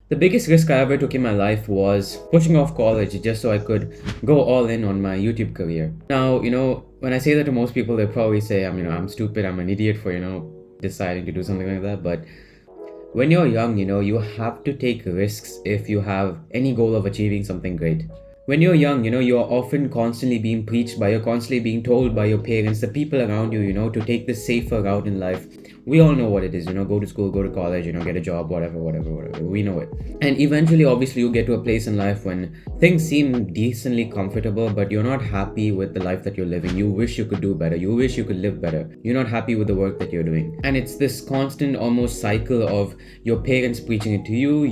The biggest risk I ever took in my life was pushing off college just so I could go all in on my YouTube career. Now, when I say that to most people, they probably say I'm stupid, I'm an idiot for, deciding to do something like that. But when you're young, you have to take risks if you have any goal of achieving something great. When you're young, you're often constantly being preached by, you're constantly being told by your parents, the people around you, to take the safer route in life. We all know what it is, go to school, go to college, get a job, whatever. We know it. And eventually, obviously, you get to a place in life when things seem decently comfortable, but you're not happy with the life that you're living. You wish you could do better. You wish you could live better. You're not happy with the work that you're doing. And it's this constant almost cycle of your parents preaching it to you,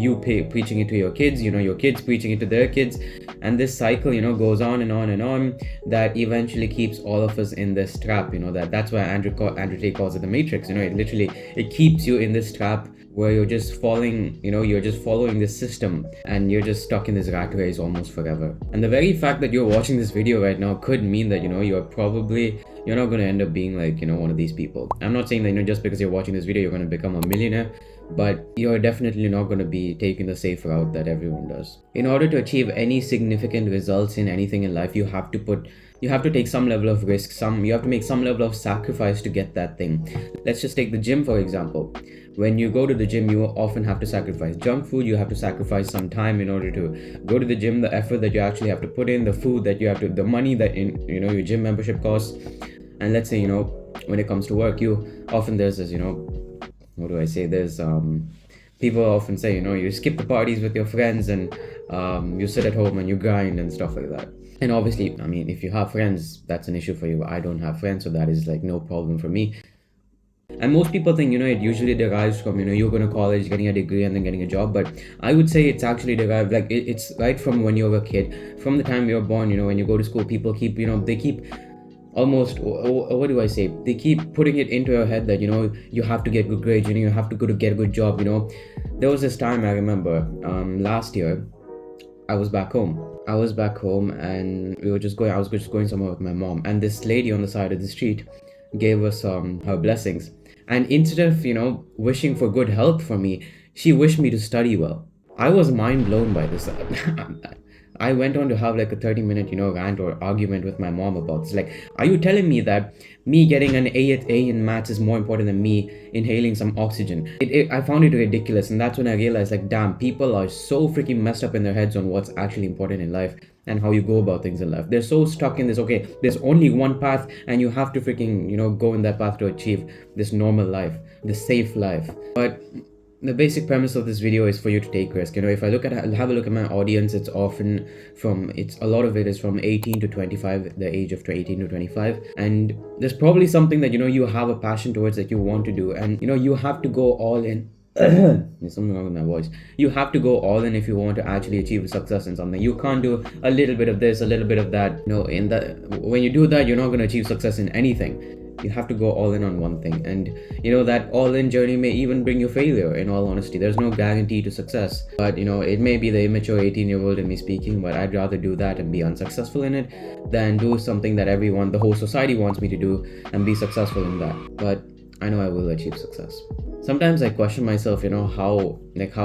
preaching it to your kids, your kids preaching it to their kids. And this cycle, goes on and on and on, that eventually keeps all of us in this trap, that's why Andrew Tate calls it the Matrix. It keeps you in this trap where you're just following this system, and you're just stuck in this rat race almost forever. And the very fact that you're watching this video right now could mean that, you're not going to end up being like, one of these people. I'm not saying that, just because you're watching this video, you're going to become a millionaire, but you're definitely not going to be taking the safe route that everyone does. In order to achieve any significant results in anything in life, you have to take some level of risk, you have to make some level of sacrifice to get that thing. Let's just take the gym, for example. When you go to the gym, you often have to sacrifice junk food, you have to sacrifice some time in order to go to the gym, the effort that you actually have to put in, the food that you have to, the money that your gym membership costs. And let's say, when it comes to work, there's this, what do I say? There's people often say, you skip the parties with your friends, and you sit at home and you grind and stuff like that. And obviously, if you have friends, that's an issue for you. I don't have friends, so that is like no problem for me. And most people think, it usually derives from, you're going to college, getting a degree, and then getting a job. But I would say it's actually derived, like it's right from when you're a kid, from the time you're born. When you go to school, people keep, they keep almost, what do I say? They keep putting it into your head that, you have to get good grades, you have to go to get a good job. There was this time I remember, last year, I was back home, and I was just going somewhere with my mom, and this lady on the side of the street gave us her blessings. And instead of, wishing for good health for me, she wished me to study well. I was mind blown by this. I went on to have like a 30-minute, rant or argument with my mom about this. Like, are you telling me that me getting an A in maths is more important than me inhaling some oxygen? I found it ridiculous, and that's when I realized, like, damn, people are so freaking messed up in their heads on what's actually important in life and how you go about things in life. They're so stuck in this, okay, there's only one path, and you have to freaking, go in that path to achieve this normal life, this safe life. But the basic premise of this video is for you to take risk. If I have a look at my audience, it's a lot of it is from 18 to 25, the age of 18 to 25. And there's probably something that, you have a passion towards that you want to do. And, you have to go all in. There's something wrong with my voice. You have to go all in if you want to actually achieve success in something. You can't do a little bit of this, a little bit of that. When you do that, you're not going to achieve success in anything. You have to go all in on one thing, and that all-in journey may even bring you failure. In all honesty, there's no guarantee to success, but it may be the immature 18-year-old in me speaking, but I'd rather do that and be unsuccessful in it than do something that the whole society wants me to do and be successful in that. But I know I will achieve success. Sometimes I question myself, how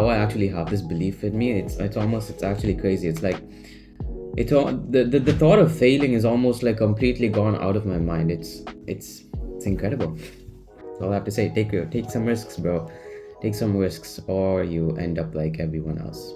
I actually have this belief in me. It's actually crazy. It's like, the thought of failing is almost like completely gone out of my mind. It's incredible. That's all I have to say. Take some risks, bro. Take some risks, or you end up like everyone else.